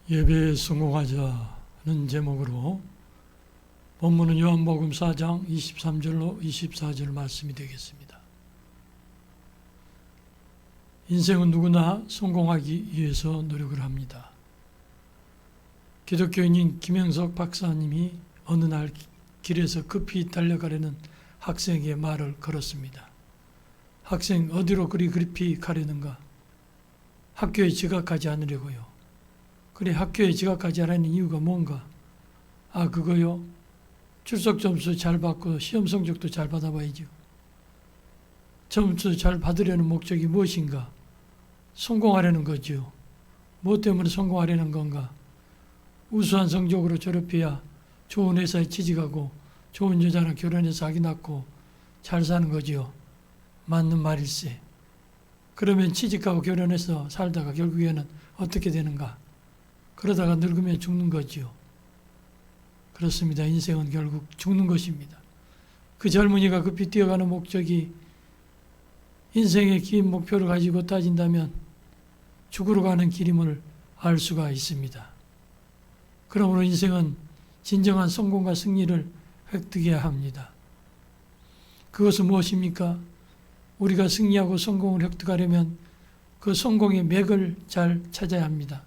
예배에 성공하자는 제목으로 본문은 요한복음 4장 23절로 24절 말씀이 되겠습니다. 인생은 누구나 성공하기 위해서 노력을 합니다. 기독교인인 김영석 박사님이 어느 날 길에서 급히 달려가려는 학생에게 말을 걸었습니다. 학생, 어디로 그리 급히 가려는가? 학교에 지각하지 않으려고요. 그래, 학교에 지각하지 않는 이유가 뭔가? 아, 그거요? 출석 점수 잘 받고 시험 성적도 잘 받아봐야죠. 점수 잘 받으려는 목적이 무엇인가? 성공하려는 거죠. 무엇 때문에 성공하려는 건가? 우수한 성적으로 졸업해야 좋은 회사에 취직하고 좋은 여자랑 결혼해서 아기 낳고 잘 사는 거지요. 맞는 말일세. 그러면 취직하고 결혼해서 살다가 결국에는 어떻게 되는가? 그러다가 늙으면 죽는 거지요. 그렇습니다. 인생은 결국 죽는 것입니다. 그 젊은이가 급히 뛰어가는 목적이 인생의 긴 목표를 가지고 따진다면 죽으러 가는 길임을 알 수가 있습니다. 그러므로 인생은 진정한 성공과 승리를 획득해야 합니다. 그것은 무엇입니까? 우리가 승리하고 성공을 획득하려면 그 성공의 맥을 잘 찾아야 합니다.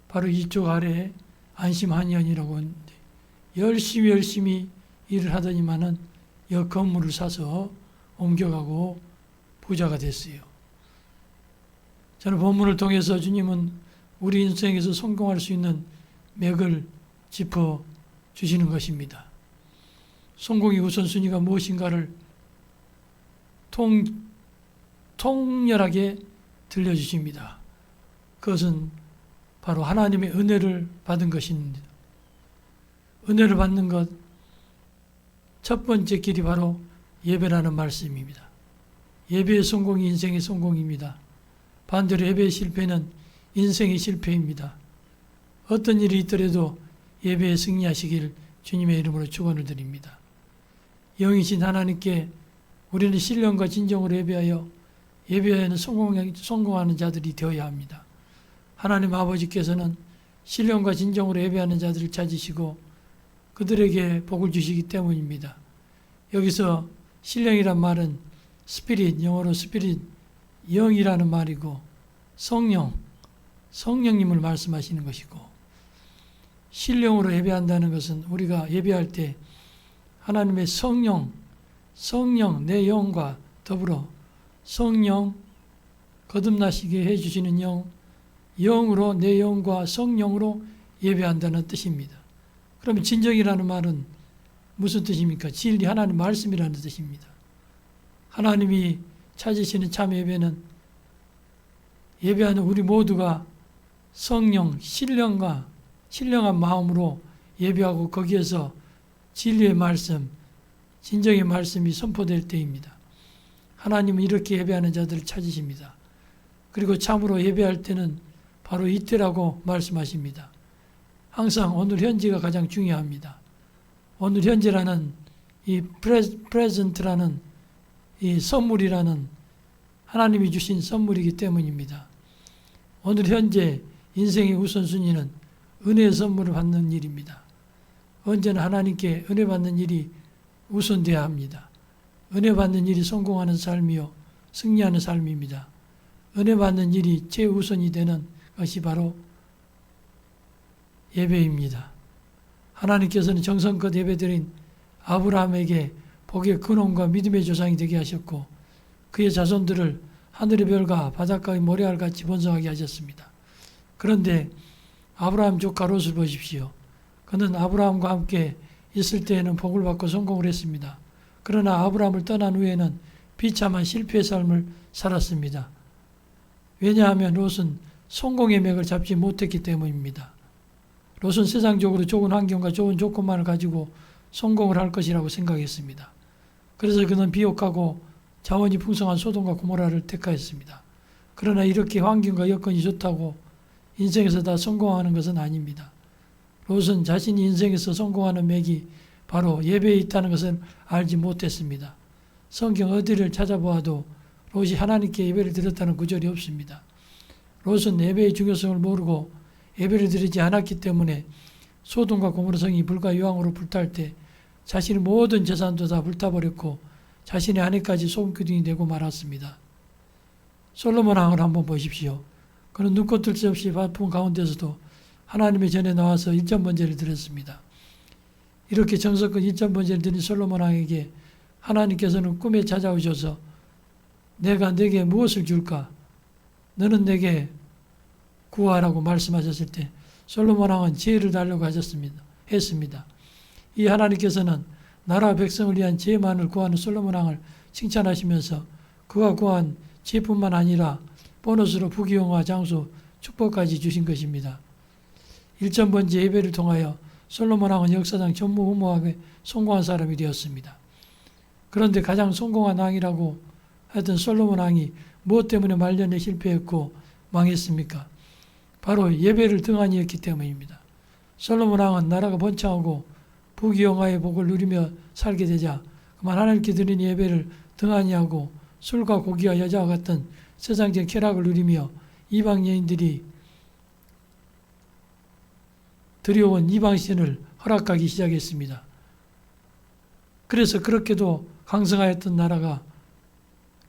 바로 이쪽 아래에 안심한의원이라고 하는데 열심히 일을 하더니만은 여 건물을 사서 옮겨가고 부자가 됐어요. 저는 본문을 통해서 주님은 우리 인생에서 성공할 수 있는 맥을 짚어 주시는 것입니다. 성공의 우선순위가 무엇인가를 통렬하게 들려주십니다. 그것은 바로 하나님의 은혜를 받은 것입니다. 은혜를 받는 것, 첫 번째 길이 바로 예배라는 말씀입니다. 예배의 성공이 인생의 성공입니다. 반대로 예배의 실패는 인생의 실패입니다. 어떤 일이 있더라도 예배에 승리하시길 주님의 이름으로 축원을 드립니다. 영이신 하나님께 우리는 신령과 진정으로 예배하여는 성공하는 자들이 되어야 합니다. 하나님 아버지께서는 신령과 진정으로 예배하는 자들을 찾으시고 그들에게 복을 주시기 때문입니다. 여기서 신령이란 말은 스피릿, 영어로 스피릿, 영이라는 말이고 성령님을 말씀하시는 것이고 신령으로 예배한다는 것은 우리가 예배할 때 하나님의 성령, 내 영과 더불어 성령, 거듭나시게 해주시는 영으로 내 영과 성령으로 예배한다는 뜻입니다. 그러면 진정이라는 말은 무슨 뜻입니까? 진리, 하나님 말씀이라는 뜻입니다. 하나님이 찾으시는 참 예배는 예배하는 우리 모두가 성령, 신령한 마음으로 예배하고 거기에서 진리의 말씀, 진정의 말씀이 선포될 때입니다. 하나님은 이렇게 예배하는 자들을 찾으십니다. 그리고 참으로 예배할 때는 바로 이때라고 말씀하십니다. 항상 오늘 현재가 가장 중요합니다. 오늘 현재라는 이 프레젠트라는 이 선물이라는 하나님이 주신 선물이기 때문입니다. 오늘 현재 인생의 우선순위는 은혜의 선물을 받는 일입니다. 언제나 하나님께 은혜 받는 일이 우선되어야 합니다. 은혜 받는 일이 성공하는 삶이요 승리하는 삶입니다. 은혜 받는 일이 최우선이 되는 것이 바로 예배입니다. 하나님께서는 정성껏 예배드린 아브라함에게 복의 근원과 믿음의 조상이 되게 하셨고 그의 자손들을 하늘의 별과 바닷가의 모래알같이 번성하게 하셨습니다. 그런데 아브라함 조카 롯을 보십시오. 그는 아브라함과 함께 있을 때에는 복을 받고 성공을 했습니다. 그러나 아브라함을 떠난 후에는 비참한 실패의 삶을 살았습니다. 왜냐하면 롯은 성공의 맥을 잡지 못했기 때문입니다. 롯은 세상적으로 좋은 환경과 좋은 조건만을 가지고 성공을 할 것이라고 생각했습니다. 그래서 그는 비옥하고 자원이 풍성한 소돔과 고모라를 택하였습니다. 그러나 이렇게 환경과 여건이 좋다고 인생에서 다 성공하는 것은 아닙니다. 롯은 자신이 인생에서 성공하는 맥이 바로 예배에 있다는 것을 알지 못했습니다. 성경 어디를 찾아보아도 롯이 하나님께 예배를 드렸다는 구절이 없습니다. 롯은 예배의 중요성을 모르고 예배를 드리지 않았기 때문에 소돔과 고모라 성이 불과 유황으로 불탈 때 자신의 모든 재산도 다 불타버렸고 자신의 아내까지 소금기둥이 되고 말았습니다. 솔로몬 왕을 한번 보십시오. 그는 눈꽃 뜰 새 없이 바쁜 가운데서도 하나님의 전에 나와서 일전번제를 드렸습니다. 이렇게 정성껏 일전번제를 드린 솔로몬 왕에게 하나님께서는 꿈에 찾아오셔서 내가 내게 무엇을 줄까? 너는 내게 구하라고 말씀하셨을 때 솔로몬 왕은 지혜를 달라고 했습니다. 이 하나님께서는 나라 백성을 위한 지혜만을 구하는 솔로몬 왕을 칭찬하시면서 그가 구한 지혜뿐만 아니라 보너스로 부귀영화 장수 축복까지 주신 것입니다. 일전번제 예배를 통하여 솔로몬 왕은 역사상 전무후무하게 성공한 사람이 되었습니다. 그런데 가장 성공한 왕이라고 하던 솔로몬 왕이 무엇 때문에 말년에 실패했고 망했습니까? 바로 예배를 등한히 했기 때문입니다. 솔로몬 왕은 나라가 번창하고 부귀영화의 복을 누리며 살게 되자 그만 하나님께 드린 예배를 등한히 하고 술과 고기와 여자와 같은 세상적 쾌락을 누리며 이방 여인들이 들여온 이방신을 허락하기 시작했습니다. 그래서 그렇게도 강성하였던 나라가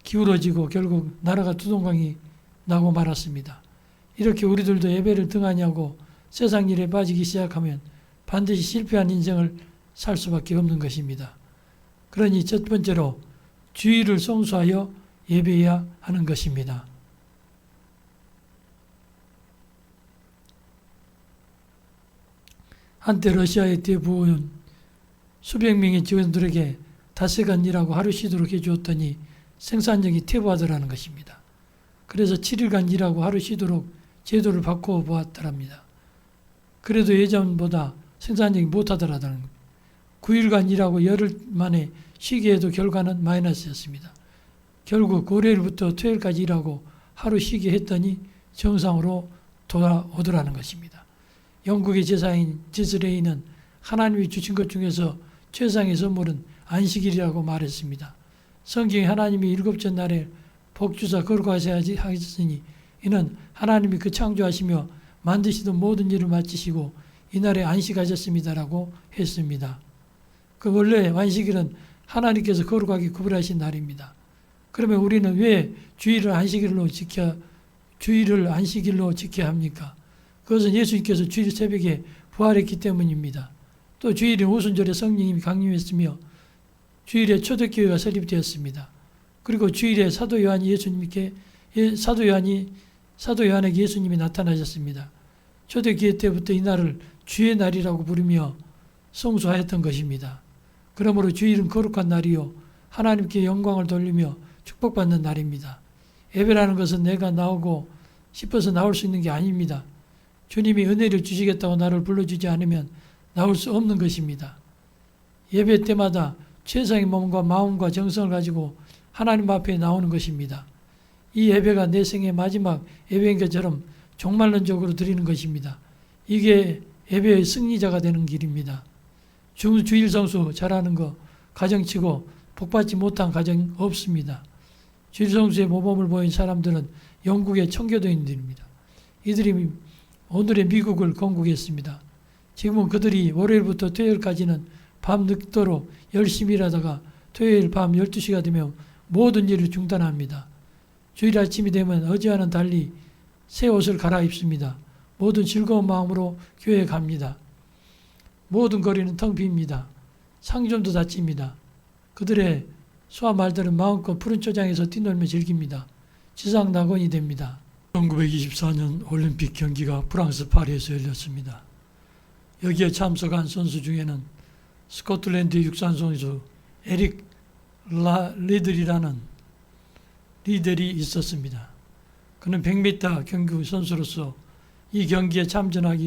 기울어지고 결국 나라가 두동강이 나고 말았습니다. 이렇게 우리들도 예배를 등한히 하고 세상 일에 빠지기 시작하면 반드시 실패한 인생을 살 수밖에 없는 것입니다. 그러니 첫 번째로 주의를 성수하여 예배해야 하는 것입니다. 한때 러시아의 대부호는 수백 명의 직원들에게 닷새간 일하고 하루 쉬도록 해주었더니 생산력이 퇴보하더라는 것입니다. 그래서 7일간 일하고 하루 쉬도록 제도를 바꿔 보았더랍니다. 그래도 예전보다 생산력이 못하더라는 겁니다. 9일간 일하고 열흘 만에 쉬게 해도 결과는 마이너스였습니다. 결국 월요일부터 토요일까지 일하고 하루 쉬게 했더니 정상으로 돌아오더라는 것입니다. 영국의 제사인 디스레이는 하나님이 주신 것 중에서 최상의 선물은 안식일이라고 말했습니다. 성경에 하나님이 일곱째 날에 복주사 거룩하셔야지 하셨으니 이는 하나님이 그 창조하시며 만드시던 모든 일을 마치시고 이날에 안식하셨습니다라고 했습니다. 그 원래 안식일은 하나님께서 거룩하게 구별하신 날입니다. 그러면 우리는 왜 주일을 안식일로 지켜야 합니까? 그것은 예수님께서 주일 새벽에 부활했기 때문입니다. 또 주일은 오순절에 성령님이 강림했으며 주일에 초대교회가 설립되었습니다. 그리고 주일에 사도 요한에게 예수님이 나타나셨습니다. 초대교회 때부터 이날을 주의 날이라고 부르며 성수하였던 것입니다. 그러므로 주일은 거룩한 날이요 하나님께 영광을 돌리며 축복받는 날입니다. 예배라는 것은 내가 나오고 싶어서 나올 수 있는 게 아닙니다. 주님이 은혜를 주시겠다고 나를 불러주지 않으면 나올 수 없는 것입니다. 예배 때마다 최상의 몸과 마음과 정성을 가지고 하나님 앞에 나오는 것입니다. 이 예배가 내 생의 마지막 예배인 것처럼 종말론적으로 드리는 것입니다. 이게 예배의 승리자가 되는 길입니다. 주일 성수 잘하는 거 가정치고 복받지 못한 가정 없습니다. 주일 성수에 모범을 보인 사람들은 영국의 청교도인들입니다. 이들이 오늘의 미국을 건국했습니다. 지금은 그들이 월요일부터 토요일까지는 밤 늦도록 열심히 일하다가 토요일 밤 12시가 되면 모든 일을 중단합니다. 주일 아침이 되면 어제와는 달리 새 옷을 갈아입습니다. 모든 즐거운 마음으로 교회에 갑니다. 모든 거리는 텅 빕니다. 상점도 닫힙니다. 그들의 소와 말들은 마음껏 푸른 초장에서 뛰놀며 즐깁니다. 지상 낙원이 됩니다. 1924년 올림픽 경기가 프랑스 파리에서 열렸습니다. 여기에 참석한 선수 중에는 스코틀랜드 육상 선수 에릭 리들이 있었습니다. 그는 100m 경기 선수로서 이 경기에 참석하기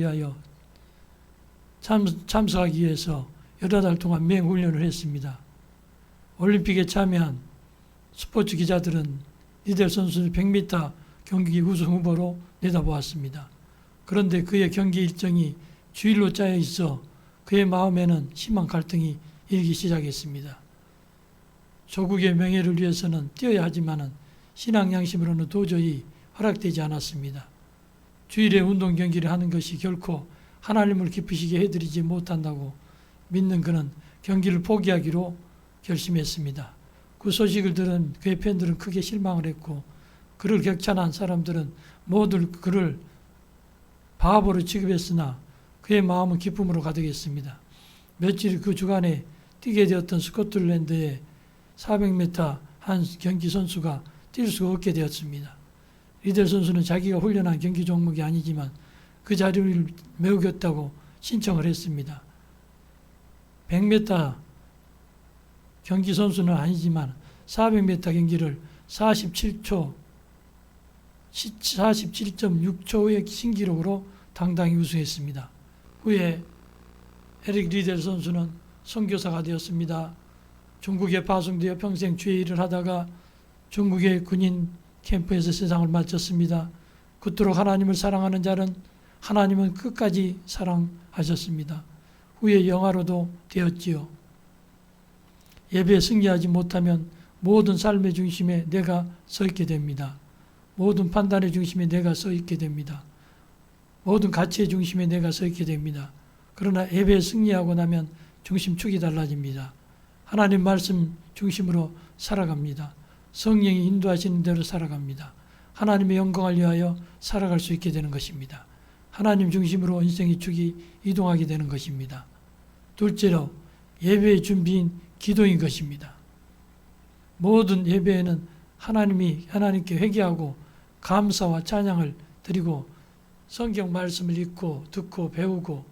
위해서 여러 달 동안 맹훈련을 했습니다. 올림픽에 참여한 스포츠 기자들은 리델 선수를 100m 경기 우승 후보로 내다보았습니다. 그런데 그의 경기 일정이 주일로 짜여 있어 그의 마음에는 심한 갈등이 일기 시작했습니다. 조국의 명예를 위해서는 뛰어야 하지만 신앙 양심으로는 도저히 허락되지 않았습니다. 주일에 운동 경기를 하는 것이 결코 하나님을 기쁘시게 해드리지 못한다고 믿는 그는 경기를 포기하기로 결심했습니다. 그 소식을 들은 그의 팬들은 크게 실망을 했고 그를 격찬한 사람들은 모두 그를 바보로 취급했으나 그의 마음은 기쁨으로 가득했습니다. 며칠 그 주간에 뛰게 되었던 스코틀랜드의 400m 한 경기 선수가 뛸 수가 없게 되었습니다. 리델 선수는 자기가 훈련한 경기 종목이 아니지만 그 자리를 메우겠다고 신청을 했습니다. 100m 경기 선수는 아니지만 400m 경기를 47.6초의 신기록으로 당당히 우승했습니다. 후에 에릭 리델 선수는 선교사가 되었습니다. 중국에 파송되어 평생 주의 일을 하다가 중국의 군인 캠프에서 세상을 마쳤습니다. 그토록 하나님을 사랑하는 자는 하나님은 끝까지 사랑하셨습니다. 후에 영화로도 되었지요. 예배에 승리하지 못하면 모든 삶의 중심에 내가 서 있게 됩니다. 모든 판단의 중심에 내가 서 있게 됩니다. 모든 가치의 중심에 내가 서 있게 됩니다. 그러나 예배에 승리하고 나면 중심축이 달라집니다. 하나님 말씀 중심으로 살아갑니다. 성령이 인도하시는 대로 살아갑니다. 하나님의 영광을 위하여 살아갈 수 있게 되는 것입니다. 하나님 중심으로 인생의 축이 이동하게 되는 것입니다. 둘째로 예배의 준비인 기도인 것입니다. 모든 예배에는 하나님께 회개하고 감사와 찬양을 드리고 성경 말씀을 읽고 듣고 배우고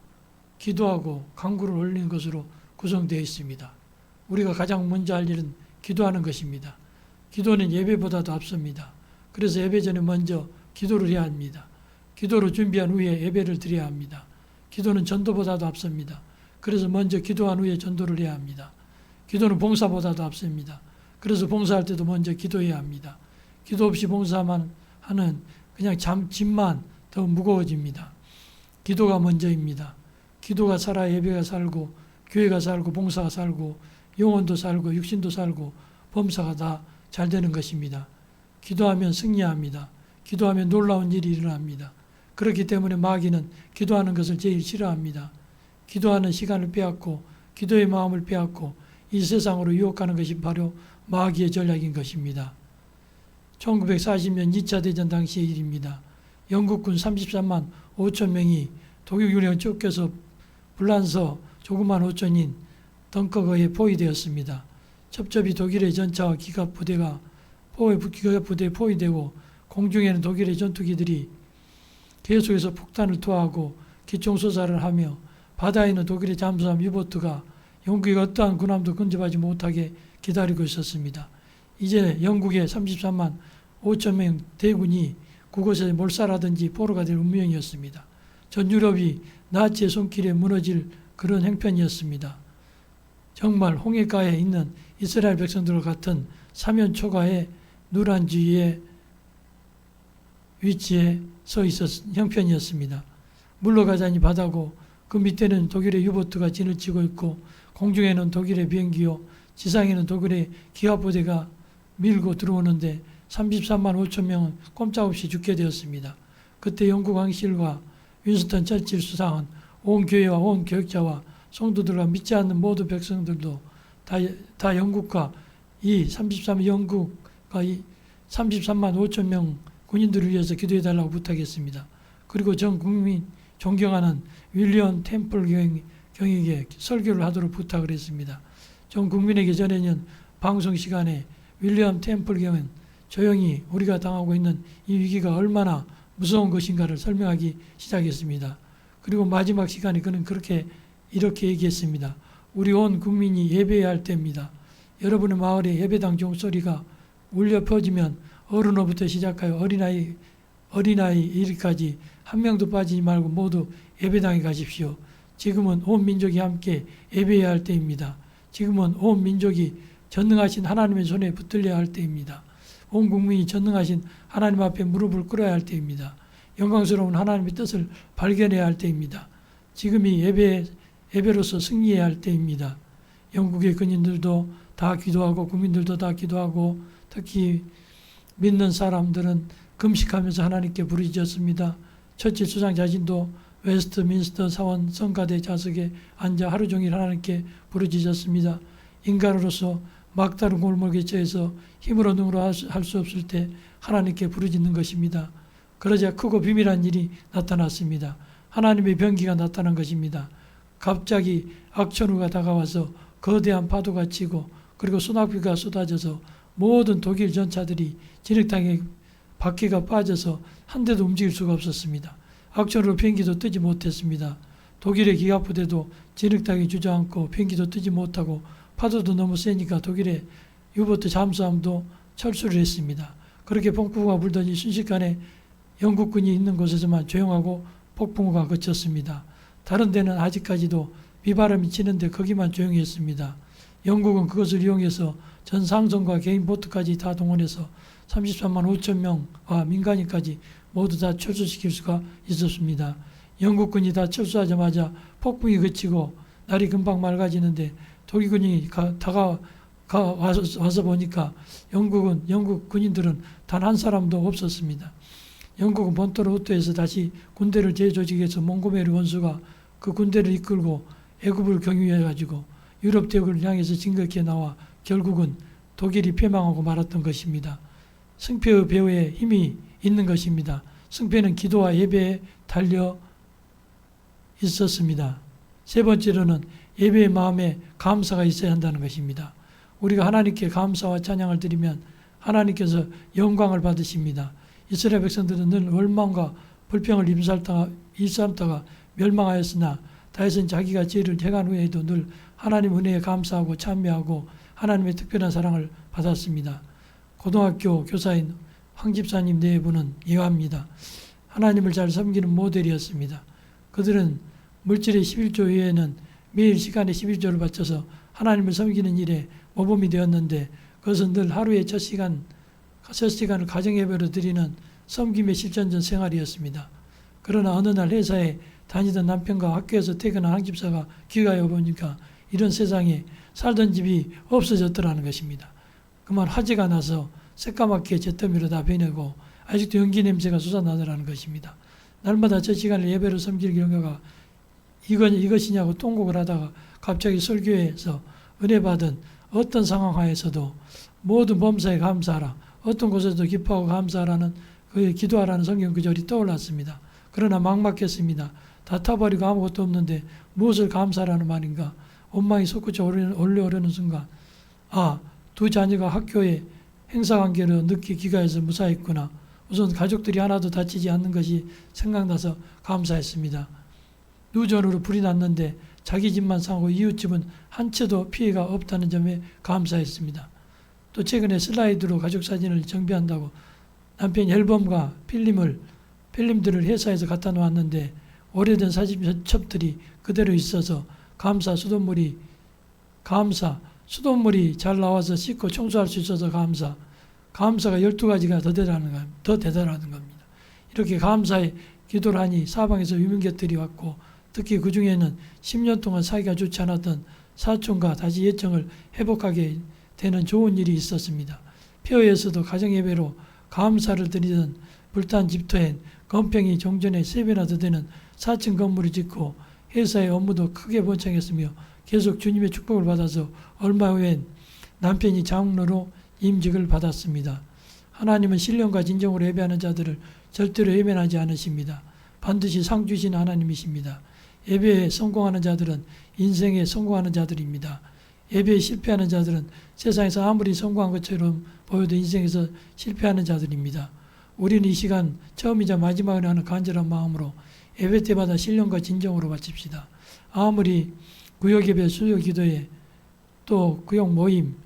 기도하고 간구를 올리는 것으로 구성되어 있습니다. 우리가 가장 먼저 할 일은 기도하는 것입니다. 기도는 예배보다도 앞섭니다. 그래서 예배 전에 먼저 기도를 해야 합니다. 기도로 준비한 후에 예배를 드려야 합니다. 기도는 전도보다도 앞섭니다. 그래서 먼저 기도한 후에 전도를 해야 합니다. 기도는 봉사보다도 앞섭니다. 그래서 봉사할 때도 먼저 기도해야 합니다. 기도 없이 봉사만 하는 그냥 짐만 더 무거워집니다. 기도가 먼저입니다. 기도가 살아 예배가 살고 교회가 살고 봉사가 살고 영혼도 살고 육신도 살고 범사가 다 잘 되는 것입니다. 기도하면 승리합니다. 기도하면 놀라운 일이 일어납니다. 그렇기 때문에 마귀는 기도하는 것을 제일 싫어합니다. 기도하는 시간을 빼앗고 기도의 마음을 빼앗고 이 세상으로 유혹하는 것이 바로 마귀의 전략인 것입니다. 1940년 2차 대전 당시의 일입니다. 영국군 33만 5천 명이 독일군에 쫓겨서 불란서 조그만 호촌인 덩커거에 포위되었습니다. 첩첩이 독일의 전차와 기갑부대에 포위되고 공중에는 독일의 전투기들이 계속해서 폭탄을 투하하고 기총소사를 하며 바다에는 독일의 잠수함 유보트가 영국의 어떠한 군함도 근접하지 못하게 기다리고 있었습니다. 이제 영국의 33만 5천 명 대군이 그곳에 몰살하든지 포로가 될 운명이었습니다. 전 유럽이 나치의 손길에 무너질 그런 형편이었습니다. 정말 홍해가에 있는 이스라엘 백성들과 같은 사면 초가의 누란 주위의 위치에 서 있었 형편이었습니다. 물러가자니 바다고 그 밑에는 독일의 유보트가 진을 치고 있고 공중에는 독일의 비행기요 지상에는 독일의 기갑부대가 밀고 들어오는데 33만 5천 명은 꼼짝없이 죽게 되었습니다. 그때 영국 왕실과 윈스턴 처칠 수상은 온 교회와 온 교역자와 성도들과 믿지 않는 모든 백성들도 다 영국과 이 33만 5천 명 군인들을 위해서 기도해달라고 부탁했습니다. 그리고 전 국민 존경하는 윌리엄 템플 경에게 설교를 하도록 부탁을 했습니다. 전 국민에게 전해진 방송 시간에 윌리엄 템플 경은 조용히 우리가 당하고 있는 이 위기가 얼마나 무서운 것인가를 설명하기 시작했습니다. 그리고 마지막 시간에 그는 이렇게 얘기했습니다. 우리 온 국민이 예배해야 할 때입니다. 여러분의 마을에 예배당 종소리가 울려 퍼지면 어른으로부터 시작하여 어린아이 이르까지 한 명도 빠지지 말고 모두 예배당에 가십시오. 지금은 온 민족이 함께 예배해야 할 때입니다. 지금은 온 민족이 전능하신 하나님의 손에 붙들려야 할 때입니다. 온 국민이 전능하신 하나님 앞에 무릎을 꿇어야 할 때입니다. 영광스러운 하나님의 뜻을 발견해야 할 때입니다. 지금이 예배로서 승리해야 할 때입니다. 영국의 군인들도 다 기도하고 국민들도 다 기도하고 특히 믿는 사람들은 금식하면서 하나님께 부르짖었습니다. 처칠 수상 자신도 웨스트민스터 사원 성가대 좌석에 앉아 하루 종일 하나님께 부르짖었습니다. 인간으로서 막다른 골목에 처해서 힘으로 능으로 할 수 없을 때 하나님께 부르짖는 것입니다. 그러자 크고 비밀한 일이 나타났습니다. 하나님의 병기가 나타난 것입니다. 갑자기 악천후가 다가와서 거대한 파도가 치고 그리고 소나기가 쏟아져서 모든 독일 전차들이 진흙탕에 바퀴가 빠져서 한 대도 움직일 수가 없었습니다. 악천후로 비행기도 뜨지 못했습니다. 독일의 기갑부대도 진흙탕에 주저앉고 비행기도 뜨지 못하고 파도도 너무 세니까 독일의 유보트 잠수함도 철수를 했습니다. 그렇게 폭풍우가 불더니 순식간에 영국군이 있는 곳에서만 조용하고 폭풍우가 그쳤습니다. 다른 데는 아직까지도 비바람이 치는데 거기만 조용히 했습니다. 영국은 그것을 이용해서 전 상선과 개인 보트까지 다 동원해서 33만 5천 명과 민간인까지 모두 다 철수시킬 수가 있었습니다. 영국군이 다 철수하자마자 폭풍이 그치고 날이 금방 맑아지는데 독일군이 와서 보니까 영국 군인들은 단 한 사람도 없었습니다. 영국은 본토로 후퇴해서 다시 군대를 재조직해서 몽고메리 원수가 그 군대를 이끌고 애굽을 경유해가지고 유럽 대국을 향해서 진격해 나와 결국은 독일이 패망하고 말았던 것입니다. 승패의 배후에 힘이 있는 것입니다. 승패는 기도와 예배에 달려 있었습니다. 세 번째로는 예배의 마음에 감사가 있어야 한다는 것입니다. 우리가 하나님께 감사와 찬양을 드리면 하나님께서 영광을 받으십니다. 이스라엘 백성들은 늘 원망과 불평을 일삼다가 멸망하였으나 다윗은 자기가 죄를 행한 후에도 늘 하나님 은혜에 감사하고 찬미하고 하나님의 특별한 사랑을 받았습니다. 고등학교 교사인 황 집사님 네 분은 예화입니다. 하나님을 잘 섬기는 모델이었습니다. 그들은 물질의 11조 외에는 매일 시간에 11조를 바쳐서 하나님을 섬기는 일에 모범이 되었는데 그것은 늘 하루의 첫 시간을 가정예배로 드리는 섬김의 실전전 생활이었습니다. 그러나 어느 날 회사에 다니던 남편과 학교에서 퇴근한 한 집사가 귀가해 보니까 이런 세상에 살던 집이 없어졌더라는 것입니다. 그만 화재가 나서 새까맣게 잿더미로 다 변하고 아직도 연기 냄새가 솟아나더라는 것입니다. 날마다 저 시간을 예배로 섬길 경우가 이것이냐고 통곡을 하다가 갑자기 설교에서 은혜 받은 어떤 상황 하에서도 모든 범사에 감사하라, 어떤 곳에서도 기뻐하고 감사하라는 그 기도하라는 성경 구절이 떠올랐습니다. 그러나 막막했습니다. 다 타버리고 아무것도 없는데 무엇을 감사하라는 말인가? 원망이 솟구쳐 올려오려는 순간 두 자녀가 학교에 행사관계로 늦게 귀가해서 무사했구나. 우선 가족들이 하나도 다치지 않는 것이 생각나서 감사했습니다. 누전으로 불이 났는데 자기 집만 상하고 이웃집은 한 채도 피해가 없다는 점에 감사했습니다. 또 최근에 슬라이드로 가족사진을 정비한다고 남편이 앨범과 필름들을 회사에서 갖다 놓았는데 오래된 사진첩들이 그대로 있어서 수돗물이 잘 나와서 씻고 청소할 수 있어서 감사가 12가지가 더 대단한 겁니다. 이렇게 감사의 기도를 하니 사방에서 유명객들이 왔고 특히 그 중에는 10년 동안 사이가 좋지 않았던 사촌과 다시 예정을 회복하게 되는 좋은 일이 있었습니다. 폐허에서도 가정예배로 감사를 드리던 불탄 집터엔 건평이 종전에 3배나 더 되는 4층 건물을 짓고 회사의 업무도 크게 번창했으며 계속 주님의 축복을 받아서 얼마 후엔 남편이 장로로 임직을 받았습니다. 하나님은 신령과 진정으로 예배하는 자들을 절대로 외면하지 않으십니다. 반드시 상 주시는 하나님이십니다. 예배에 성공하는 자들은 인생에 성공하는 자들입니다. 예배에 실패하는 자들은 세상에서 아무리 성공한 것처럼 보여도 인생에서 실패하는 자들입니다. 우리는 이 시간 처음이자 마지막으로 하는 간절한 마음으로 예배 때마다 신령과 진정으로 바칩시다. 아무리 구역예배, 수요기도회, 또 구역 모임,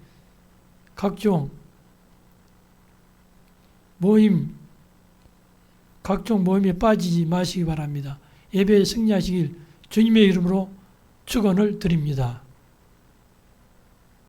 각종 모임에 빠지지 마시기 바랍니다. 예배에 승리하시길 주님의 이름으로 축원을 드립니다.